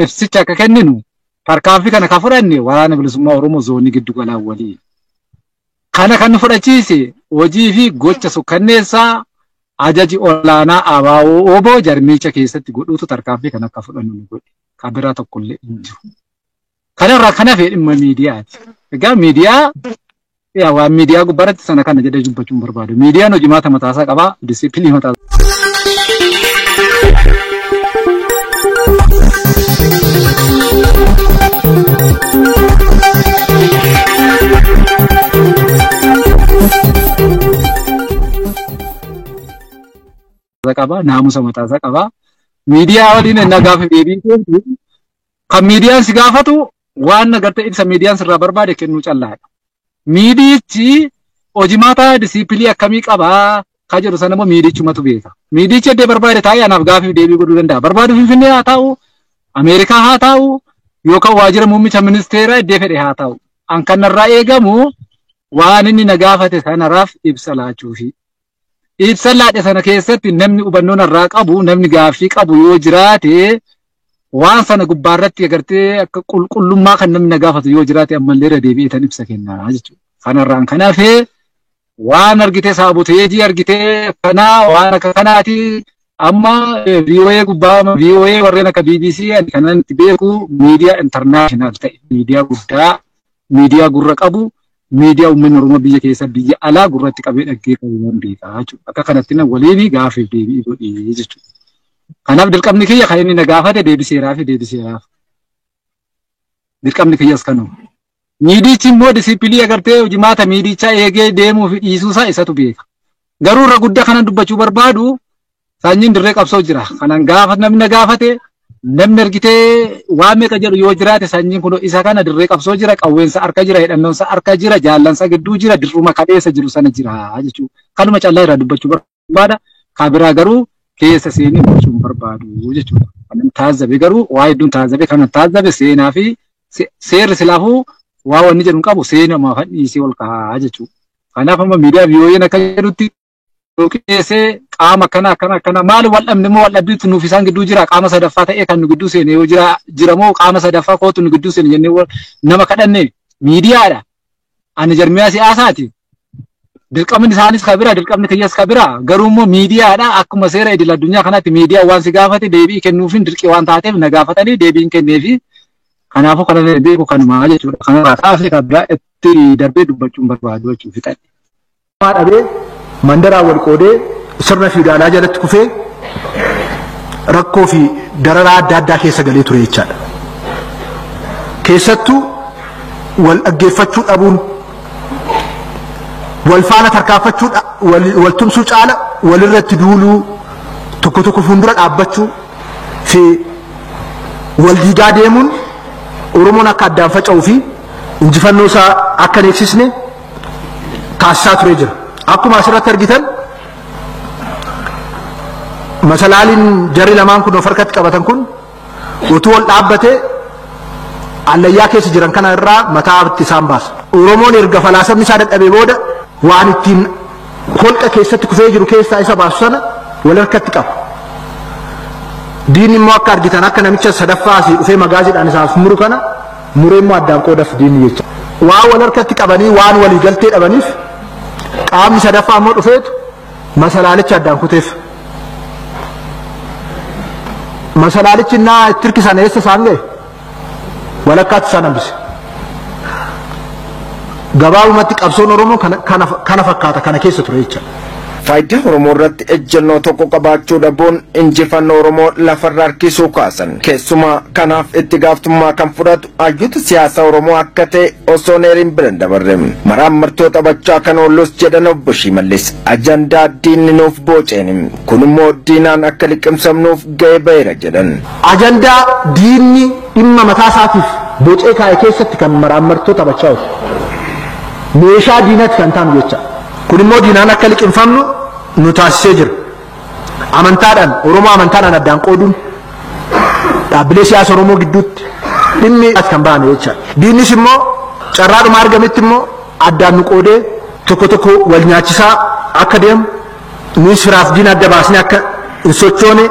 ibsicha akka kenninu tarkaanfii kana ka fudhanne waraana bilisummaa Oromoo zoonii giddu galaa walii. Kana kan fudhachiise hojii fi gocha sukkanneessaa ajaji olaanaa ABO obbo jarmicha keessatti godhuutu tarkaanfii kana akka fudhannu ni godhe. Kan biraa tokkollee hin jiru. Kanarraa kana fedhe dhimma miidiyaati. Egaa miidiyaa waan miidiyaa gubbaratti sana kana jedhee dubbachuun barbaadu. Miidiyaan hojimaata mataasaa qaba, disiipilii mataasaa. Qaba, naamusa mataasaa qaba. Miidiyaa waliin inni gaafa deebiin kan miidiyaan si gaafatu waan agartee ibsa miidiyaan sirraa barbaade kennuu callaadha. Miidiyichi hojimaata disiipilii akkamii qabaa ka jedhu sana immoo miidichumatu beeka. Miidichi iddoo barbaade taa'ee anaaf gaafii deebii godhuu danda'a. Barbaadu Finfinnee haa ta'u, Ameerikaa haa ta'u, yookaan waajjira muummicha ministeeraa iddoo fedhe haa ta'u. An kanarraa eegamu waan inni na gaafate sanaraaf ibsa laachuufi. Ibsa laadhe sana keessatti namni hubannoon irraa qabu, namni gaafii qabu yoo jiraate waan sana gubbaarratti agartee akka qulqullummaa kan namni na gaafatu yoo jiraate ammallee irra deebi'eetan ibsa kennaa jechuudha. Kanarraan kanaafee waan argitee saaboteejii argitee kanaa waan akka kanaati amma VOA gubbaa VOA warreen akka BBC kanan itti beeku miidiyaa international ta'e miidiyaa guddaa miidiyaa gurra qabu miidiyaa uummanni Oromoo biyya keessa biyya alaa gurratti qabee dhaggeeffatu jechuudha. Akka kanatti na waliin gaafii deebii godhee jechuudha. Kanaaf dirqamni kiyya kan inni na gaafate deebiseeraaf. Dirqamni kiyyas kanuma. Miidichi immoo disiipilii agartee hojimaata miidichaa eegee deemuu fi dhiisuusaa isatu beeka. Garuu irra guddaa kanan dubbachuu barbaadu sanyiin dirree qabsoo jira. Kanan gaafa namni na gaafate namni argitee waan meeqa jedhu yoo jiraate sanyiin kun isa kana dirree qabsoo jira, qawweensa harka jira, hidhannoonsa harka jira, jaallansa gidduu jira, dirruma kadheessa jiru sana jira jechuudha. Kanuma callaa irraa dubbachuu barbaada. Kan biraa garuu keessa seenii gochuun barbaadu jechuudha. Kanan taazzabe garuu waa hedduun taazzabe kanan taazzabe seenaa fi seerri silaafuu waa wanni jedhu qabu seenaa fadhiisee ol kaa'aa jechuudha. Kanaaf amma miidiyaa VOA'n akka jedhutti keessee qaama akkana maal wal dhabne moo wal dhabbiitu nuuf isaan gidduu jira qaama sadaffaa ta'ee kan nu gidduu seene yoo jira moo qaama sadaffaa kootu nu gidduu seene jennee nama kadhanne miidiyaadha. Ani jarmiyaa siyaasaati. Dirqamni isaanis kabira dirqamni kiyyas kabira garuu immoo miidiyaadha akkuma seera idil addunyaa kanatti miidiyaa waan si gaafate deebii kennuufin dirqii waan taateef na gaafatanii deebiin kenneefi kanaafuu kana beeku kanuma jechuudha. Kanarraa kaasee kabira itti darbee dubbachuun barbaadu jechuudha fixadhe. Dhabee mandaraa wal qoodee sirna fiidaalaa jalatti kufee rakkoo fi dararaa adda addaa keessa galee ture jechaadha. Keessattuu wal dhaggeeffachuu dhabuun wal faana tarkaanfachuu wal tumsuu caala walirratti duuluu tokko fuuldura dhaabbachuu fi wal diigaa deemuun Oromoon akka addaan faca'uu fi injifannoo isaa akka hin eegsisne taasisaa ture jira. Akkuma asirratti argitan masalaaliin jarri lamaan kun of harkatti qabatan kun utuu wal dhaabbatee allayyaa keessa jiran kana irraa mataa itti isaan baasa. Oromoon erga falaasamni isaa dadhabee booda waan ittiin holqa keessatti kufee jiru keessaa isa baasu sana wal harkatti qaba. Diinni immoo akka argitan akka namicha sadaffaa asii dhufee magaaziidhaan isaaf muru kana muree immoo addaan qoodaaf diinni jecha. Waan wal harkatti qabanii waan walii galtee dhabaniif qaamni sadaffaa immoo dhufeetu masalaalicha addaan kuteef. Masalaalichi naa itti hirkisan eessa isaan ga'e walakkaatti isaan hambise. Gabaabumatti qabsoon Oromoo kana fakkaata kana keessa ture jecha. Faayidaa Oromoo irratti ejjennoo tokko qabaachuu dhabuun injifannoo Oromoo lafarra harkisuu kaasan. Keessumaa kanaaf itti gaafatamummaa kan fudhatu hayyoota siyaasa Oromoo akka ta'e osoo neeriin bira hin dabarre. Maraamartoo taphachaa kan oolus jedhan obbo Shimallis ajandaa diinni nuuf booceen kun immoo diinaan akka liqimsamnuuf ga'ee ba'eera jedhan. Ajandaa diinni dhimma mataa isaatiif bocee kaa'e keessatti kan maraamartoo taphachaa oolu. Meeshaa diinatti kan taanu jecha. Kun immoo diinaan akka liqimfamnu nu taasisee jira. Amantaadhaan Oromoo amantaadhaan addaan qooduun dhaabbilee siyaasa Oromoo gidduutti dhimmi kan baane jecha. Diinnis immoo carraadhuma argametti immoo addaan nu qoodee tokko wal nyaachisaa akka deemu nuyi firaaf diina adda baasnee akka hin sochoone